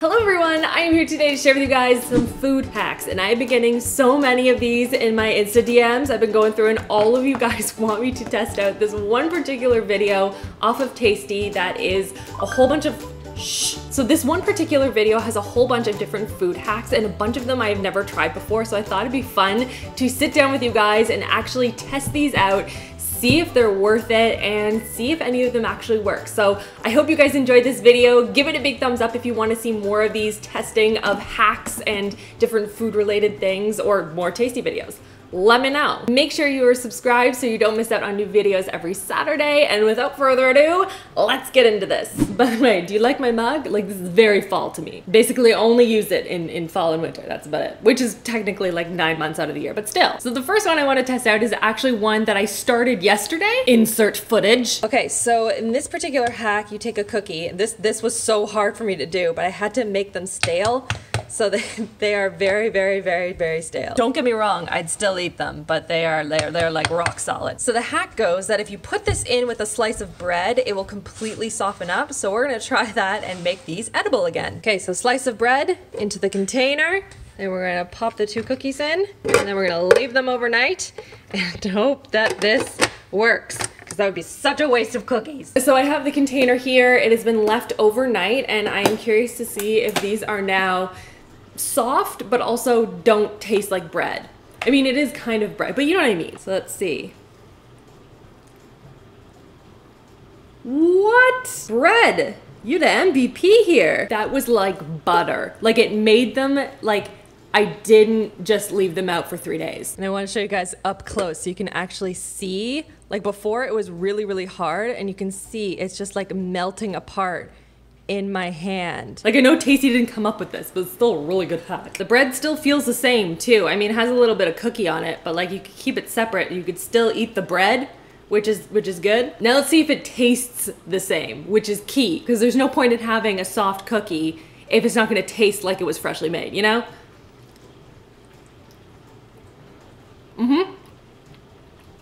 Hello everyone, I am here today to share with you guys some food hacks, and I've been getting so many of these in my Insta DMs. I've been going through and all of you guys want me to test out this one particular video off of Tasty that is a whole bunch of So this one particular video has a whole bunch of different food hacks, and a bunch of them I've never tried before, so I thought it'd be fun to sit down with you guys and actually test these out, see if they're worth it, and see if any of them actually work. So I hope you guys enjoyed this video. Give it a big thumbs up if you want to see more of these testing of hacks and different food related things, or more Tasty videos. Let me know. Make sure you are subscribed so you don't miss out on new videos every Saturday, and without further ado, let's get into this. By the way, do you like my mug? Like, this is very fall to me. Basically only use it in fall and winter, that's about it. Which is technically like 9 months out of the year, but still. So the first one I want to test out is actually one that I started yesterday. Insert footage. Okay, so in this particular hack, you take a cookie. This was so hard for me to do, but I had to make them stale. So they are very, very, very, very stale. Don't get me wrong, I'd still eat them, but they're like rock solid. So the hack goes that if you put this in with a slice of bread, it will completely soften up. So we're gonna try that and make these edible again. Okay, so slice of bread into the container. Then we're gonna pop the 2 cookies in, and then we're gonna leave them overnight and hope that this works. That would be such a waste of cookies. So I have the container here. It has been left overnight, and I am curious to see if these are now soft, but also don't taste like bread. I mean, it is kind of bread, but you know what I mean. So let's see. What? Bread. You're the MVP here. That was like butter. Like, it made them like I didn't just leave them out for 3 days. And I want to show you guys up close so you can actually see. Like, before it was really, really hard, and you can see it's just like melting apart in my hand. Like, I know Tasty didn't come up with this, but it's still a really good hack. The bread still feels the same too. I mean, it has a little bit of cookie on it, but like, you could keep it separate. You could still eat the bread, which is good. Now let's see if it tastes the same, which is key, because there's no point in having a soft cookie if it's not gonna taste like it was freshly made, you know?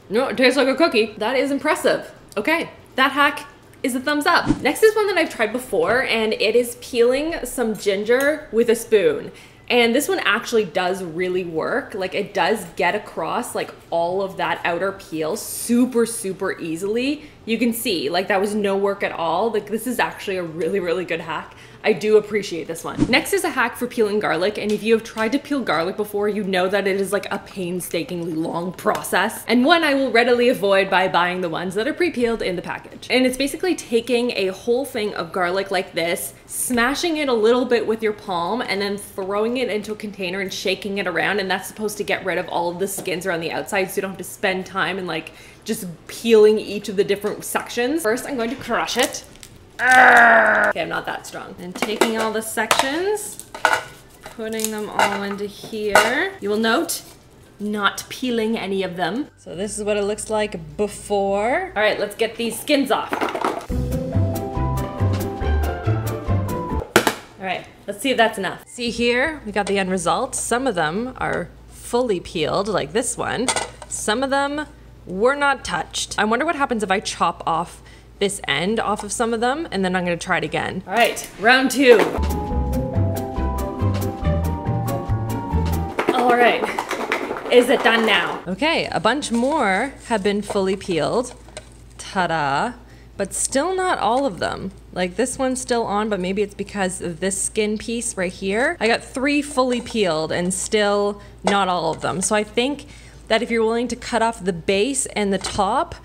No, it tastes like a cookie. That is impressive. Okay, that hack is a thumbs up. Next is one that I've tried before, and it is peeling some ginger with a spoon. And this one actually does really work. Like, it does get across like all of that outer peel super, super easily. You can see, like, that was no work at all. Like, this is actually a really, really good hack. I do appreciate this one. Next is a hack for peeling garlic, and if you have tried to peel garlic before, you know that it is like a painstakingly long process, and one I will readily avoid by buying the ones that are pre-peeled in the package. And it's basically taking a whole thing of garlic like this, smashing it a little bit with your palm, and then throwing it into a container and shaking it around, and that's supposed to get rid of all of the skins around the outside, so you don't have to spend time and like just peeling each of the different sections. First, I'm going to crush it. Okay, I'm not that strong. And taking all the sections, putting them all into here. You will note, not peeling any of them. So this is what it looks like before. All right, let's get these skins off. All right, let's see if that's enough. See here, we got the end result. Some of them are fully peeled, like this one. Some of them were not touched. I wonder what happens if I chop off this end off of some of them, and then I'm gonna try it again. All right, round 2. All right, is it done now? Okay, a bunch more have been fully peeled. Ta-da, but still not all of them. Like, this one's still on, but maybe it's because of this skin piece right here. I got 3 fully peeled and still not all of them. So I think that if you're willing to cut off the base and the top,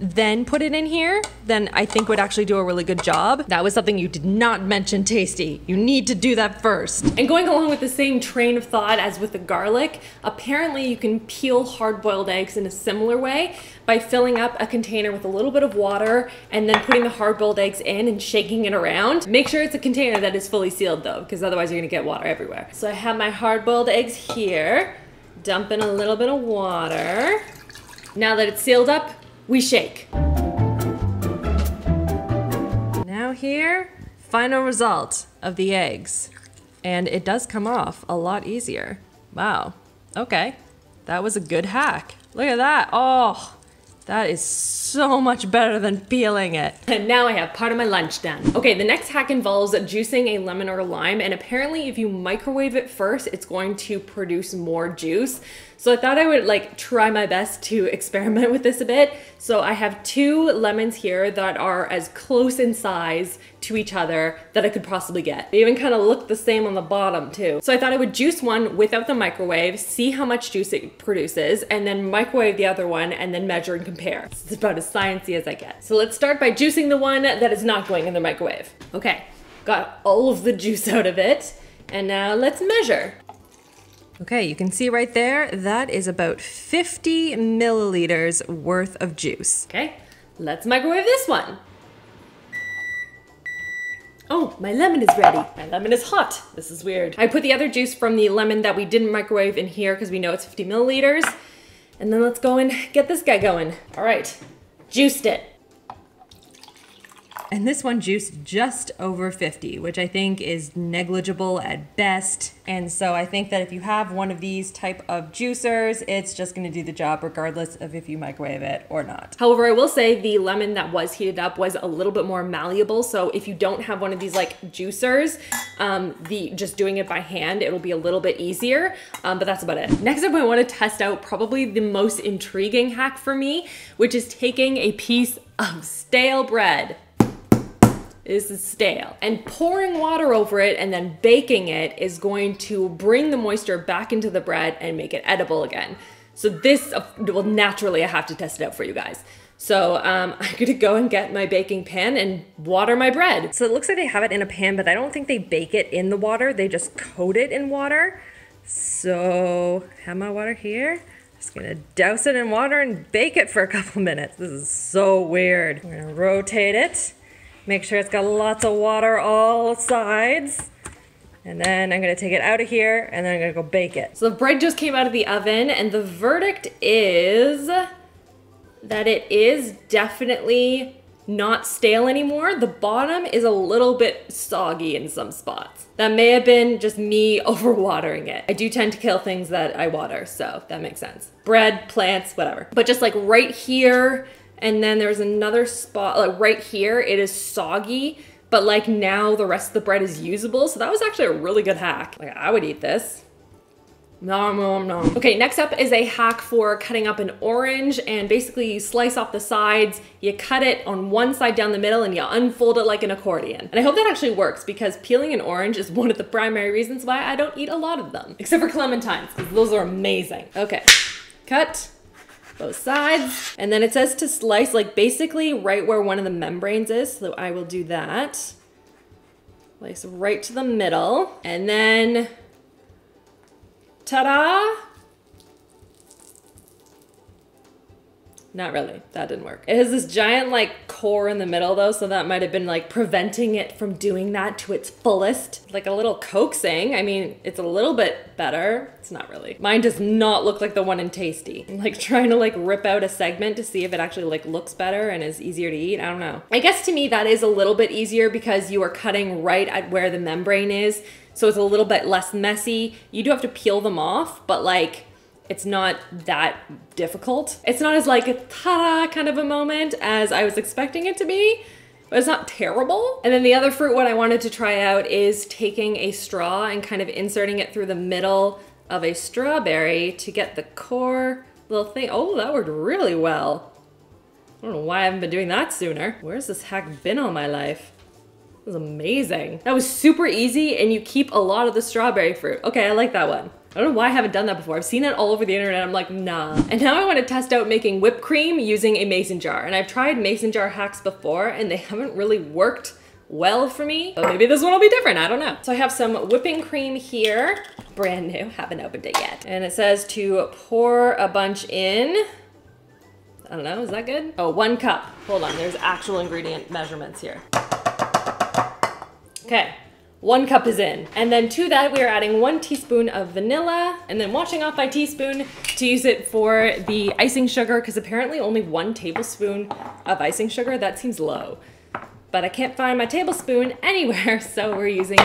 then put it in here, then I think would actually do a really good job. That was something you did not mention, Tasty. You need to do that first. And going along with the same train of thought as with the garlic, apparently you can peel hard-boiled eggs in a similar way by filling up a container with a little bit of water and then putting the hard-boiled eggs in and shaking it around. Make sure it's a container that is fully sealed though, because otherwise you're gonna get water everywhere. So I have my hard-boiled eggs here. Dump in a little bit of water. Now that it's sealed up, we shake. Now here, final result of the eggs. And it does come off a lot easier. Wow, okay. That was a good hack. Look at that, oh, That is so much better than peeling it. And now I have part of my lunch done. Okay, the next hack involves juicing a lemon or lime, and apparently if you microwave it first, it's going to produce more juice. So I thought I would like try my best to experiment with this a bit. So I have 2 lemons here that are as close in size to each other that I could possibly get. They even kind of look the same on the bottom too. So I thought I would juice one without the microwave, see how much juice it produces, and then microwave the other one and then measure and compare. It's about as sciencey as I get. So let's start by juicing the one that is not going in the microwave. Okay, got all of the juice out of it. And now let's measure. Okay, you can see right there, that is about 50 milliliters worth of juice. Okay, let's microwave this one. Oh, my lemon is ready. My lemon is hot. This is weird. I put the other juice from the lemon that we didn't microwave in here because we know it's 50 milliliters. And then let's go and get this guy going. All right, juiced it. And this one juiced just over 50, which I think is negligible at best. And so I think that if you have one of these type of juicers, it's just gonna do the job regardless of if you microwave it or not. However, I will say the lemon that was heated up was a little bit more malleable. So if you don't have one of these like juicers, just doing it by hand, it'll be a little bit easier, but that's about it. Next up, I wanna test out probably the most intriguing hack for me, which is taking a piece of stale bread. This is stale. And pouring water over it and then baking it is going to bring the moisture back into the bread and make it edible again. So this, well, naturally I have to test it out for you guys. So I'm gonna go and get my baking pan and water my bread. So it looks like they have it in a pan, but I don't think they bake it in the water. They just coat it in water. So have my water here. Just gonna douse it in water and bake it for a couple minutes. This is so weird. I'm gonna rotate it. Make sure it's got lots of water all sides. And then I'm gonna take it out of here and then I'm gonna go bake it. So the bread just came out of the oven and the verdict is that it is definitely not stale anymore. The bottom is a little bit soggy in some spots. That may have been just me overwatering it. I do tend to kill things that I water, so that makes sense. Bread, plants, whatever. But just like right here, and then there's another spot, like right here, it is soggy, but like now the rest of the bread is usable. So that was actually a really good hack. Like I would eat this. Nom, nom, nom. Okay, next up is a hack for cutting up an orange, and basically you slice off the sides, you cut it on one side down the middle and you unfold it like an accordion. And I hope that actually works because peeling an orange is one of the primary reasons why I don't eat a lot of them, except for clementines, because those are amazing. Okay, cut both sides. And then it says to slice like basically right where one of the membranes is. So I will do that. Slice right to the middle. And then, ta-da! Not really, that didn't work. It has this giant like core in the middle though, so that might have been like preventing it from doing that to its fullest. Like a little coaxing. I mean, it's a little bit better. It's not really. Mine does not look like the one in Tasty. I'm like trying to like rip out a segment to see if it actually like looks better and is easier to eat. I don't know. I guess to me that is a little bit easier because you are cutting right at where the membrane is. So it's a little bit less messy. You do have to peel them off, but like, it's not that difficult. It's not as like a ta-da kind of a moment as I was expecting it to be, but it's not terrible. And then the other fruit what I wanted to try out is taking a straw and kind of inserting it through the middle of a strawberry to get the core little thing. Oh, that worked really well. I don't know why I haven't been doing that sooner. Where's this hack been all my life? It was amazing. That was super easy and you keep a lot of the strawberry fruit. Okay, I like that one. I don't know why I haven't done that before. I've seen it all over the internet. I'm like, nah. And now I want to test out making whipped cream using a mason jar. And I've tried mason jar hacks before and they haven't really worked well for me. But maybe this one will be different, I don't know. So I have some whipping cream here. Brand new, haven't opened it yet. And it says to pour a bunch in. I don't know, is that good? Oh, 1 cup. Hold on, there's actual ingredient measurements here. Okay. 1 cup is in. And then to that, we are adding 1 teaspoon of vanilla and then washing off my teaspoon to use it for the icing sugar because apparently only 1 tablespoon of icing sugar, that seems low. But I can't find my tablespoon anywhere, so we're using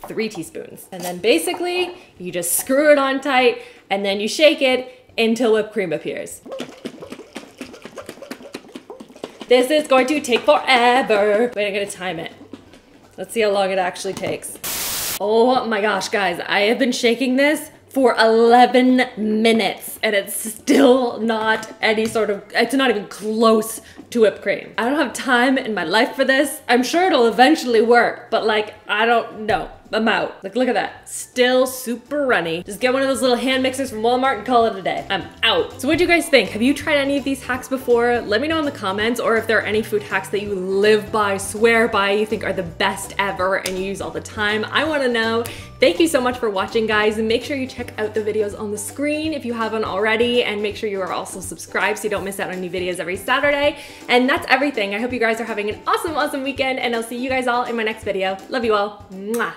3 teaspoons. And then basically, you just screw it on tight and then you shake it until whipped cream appears. This is going to take forever. Wait, I'm gonna time it. Let's see how long it actually takes. Oh my gosh, guys, I have been shaking this for 11 minutes and it's still not any sort of, it's not even close to whipped cream. I don't have time in my life for this. I'm sure it'll eventually work, but like, I don't know. I'm out. Like, look at that. Still super runny. Just get one of those little hand mixers from Walmart and call it a day. I'm out. So what do you guys think? Have you tried any of these hacks before? Let me know in the comments, or if there are any food hacks that you live by, swear by, you think are the best ever and you use all the time. I wanna know. Thank you so much for watching, guys. And make sure you check out the videos on the screen if you haven't already, and make sure you are also subscribed so you don't miss out on new videos every Saturday. And that's everything. I hope you guys are having an awesome, awesome weekend, and I'll see you guys all in my next video. Love you all. Mwah.